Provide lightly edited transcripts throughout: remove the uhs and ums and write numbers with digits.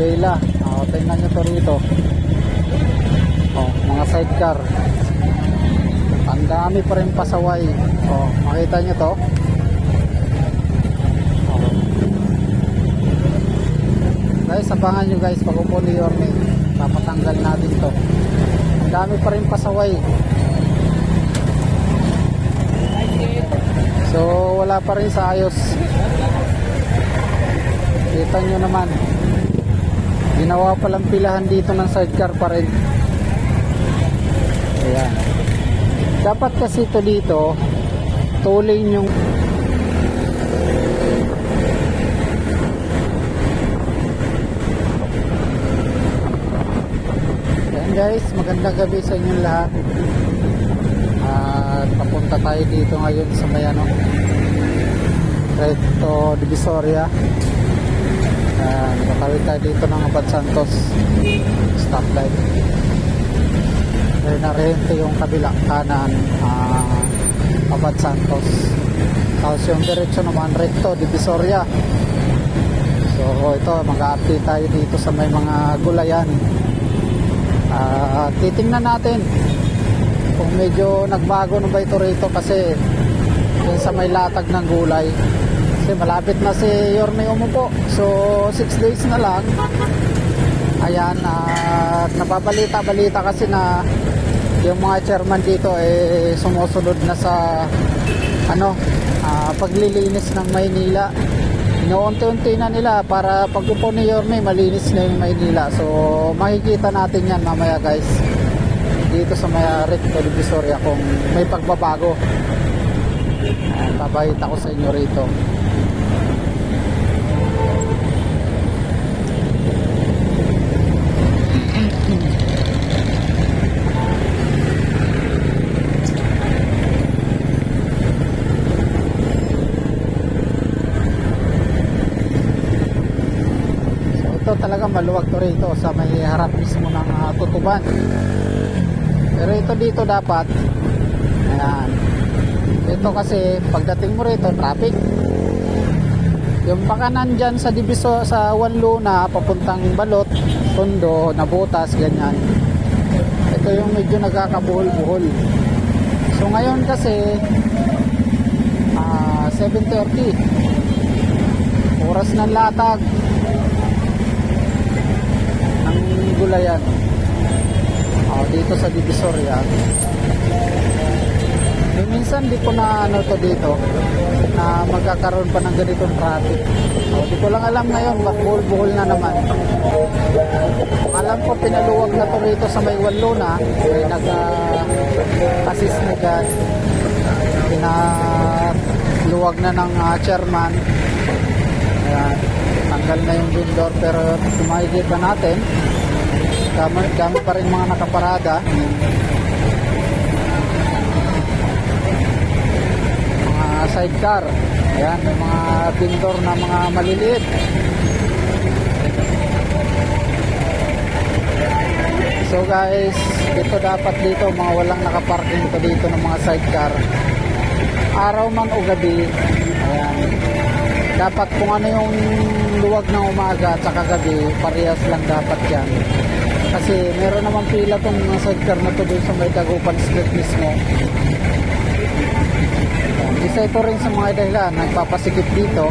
Bela. Tingnan nyo to rito. Mga sidecar. Ang dami pa rin pasaway. Makita nyo to. Guys, abangan nyo guys pag upo ni Yorme. Papatanggal natin to. Ang dami pa rin pasaway. So wala pa rin sa ayos. Kita nyo naman, ginawa palang pilahan dito ng sidecar pa rin. Ayan. Dapat kasi ito dito tuloy yung ayan guys, magandang gabi sa inyong lahat. At papunta tayo dito ngayon sa may Recto Divisoria. Nakawit tayo dito ng Abad Santos stoplight. Dahil narehente yung kabila kanan, Abad Santos. Tapos yung diretso naman Recto Divisoria. So ito, mag-update tayo dito sa may mga gulayan. Titingnan natin kung medyo nagbago na ba ito rito, kasi yun sa may latag ng gulay. Kasi malapit na si Yorme umupo. So 6 days na lang. Ayan, nababalita kasi na yung mga chairman dito sumusunod na sa paglilinis ng Maynila. Inuunti-unti na nila para pag upo ni Yorme malinis na yung Maynila. So makikita natin yan mamaya guys dito sa may Recto Divisoria kung may pagbabago. Babahita ko sa inyo rito. So ito talaga maluwag to rito sa may harap mismo ng Tutuban. Pero ito dito dapat, ayan, ito kasi pagdating mo rito traffic. Yung pakanan dyan sa Diviso, sa Wanluna papuntang Balot, Tondo, Nabotas, ganyan, ito yung medyo nagkakabuhol-buhol. So ngayon kasi 7:30 oras ng latag ng gulayan dito sa Divisoria. Minsan di ko na to dito na magkakaroon pa ng ganitong traffic. Di ko lang alam ngayon, buhol-buhol na naman. Alam ko pinaluwag na to rito sa may Wanluna, nag-assist na dyan, pinaluwag na ng chairman. Ayan, tanggal na yung vendor, pero makikita natin dami pa rin mga nakaparada. Mga sidecar. Ayan, may mga vendor na mga maliliit. So guys, ito dapat dito mga walang nakaparking ito dito ng mga sidecar. Araw man o gabi, ayan, dapat kung ano yung luwag ng umaga at saka gabi, parehas lang dapat yan. Kasi meron naman pila tong mga sidecar na to doon sa may Dagupan Street mismo. Isa ito rin sa mga dahilan nagpapasikip dito.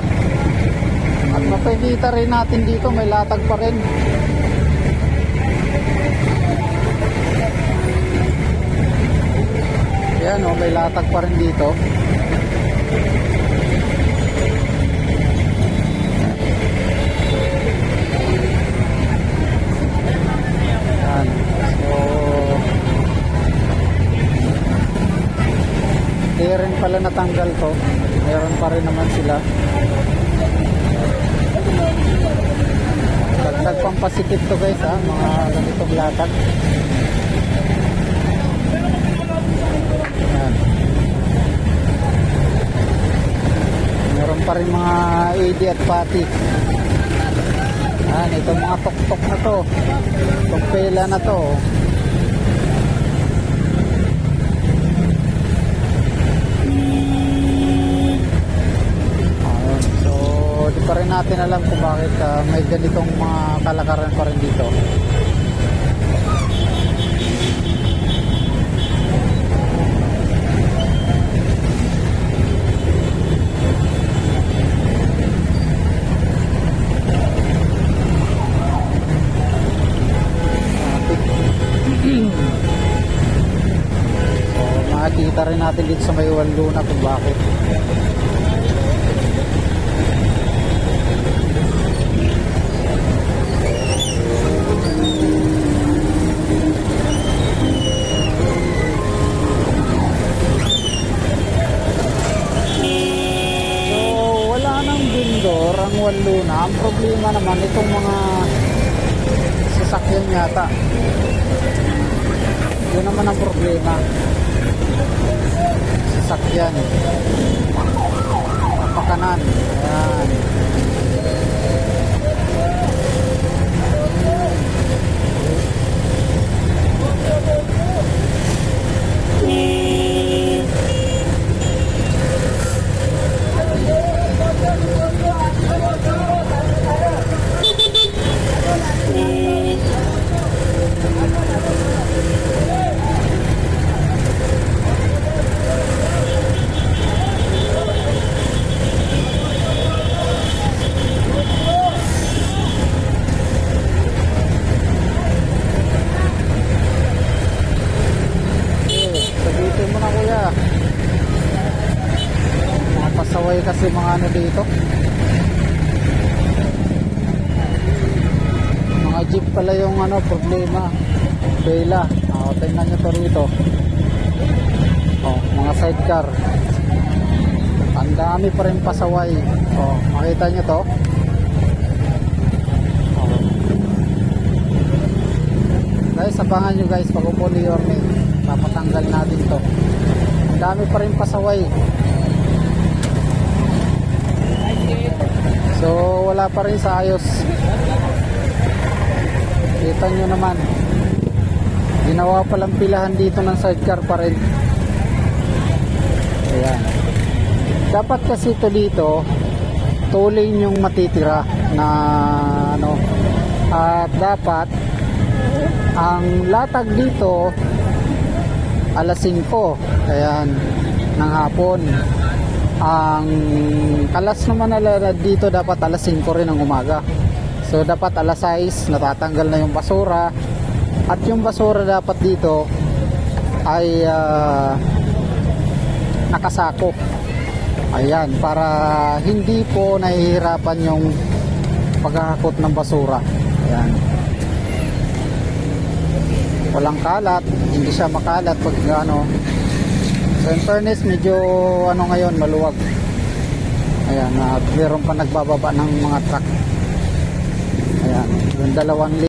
At mapakita rin natin dito may latag pa rin. Yan may latag pa rin dito. Hindi rin pala natanggal to. Meron pa rin naman sila. Dagdag pampasikip to guys mga ganitong latag. Ayan. Meron pa rin mga AD at pati. Ayan, itong mga tok-tok na to. Itong pela na to. Di pa rin lang natin alam kung bakit may ganitong mga kalakaran pa rin dito. So, makikita rin natin dito sa may Luna kung bakit. Ang Luna, ang problema naman itong mga sasakyan yata. Yun naman ang problema. Sasakyan. Pakanan. Ayan. Pasaway kasi mga ano dito, mga jeep pala yung ano problema. Bela, tingnan nyo to rito, mga sidecar, ang dami pa rin pasaway. Makita nyo to, guys, abangan nyo guys pag upo ni Yorme, papatanggal natin to. Ang dami pa rin pasaway. So wala pa rin sa ayos. Kita nyo naman, ginawa palang pilahan dito ng sidecar pa rin. Ayan. Dapat kasi ito dito tuloy yung matitira na ano, at dapat ang latag dito alas 5, ayan, ng hapon. Ang kalas naman na dito dapat alas 5 rin ng umaga. So dapat alas 6 natatanggal na yung basura. At yung basura dapat dito ay nakasako. Ayan, para hindi po nahihirapan yung paghahakot ng basura. Ayan. Walang kalat, hindi siya makalat pag ano. So in fairness, medyo ano ngayon, maluwag. Ayan, at meron pa nagbababa ng mga truck. Ayan, yung 2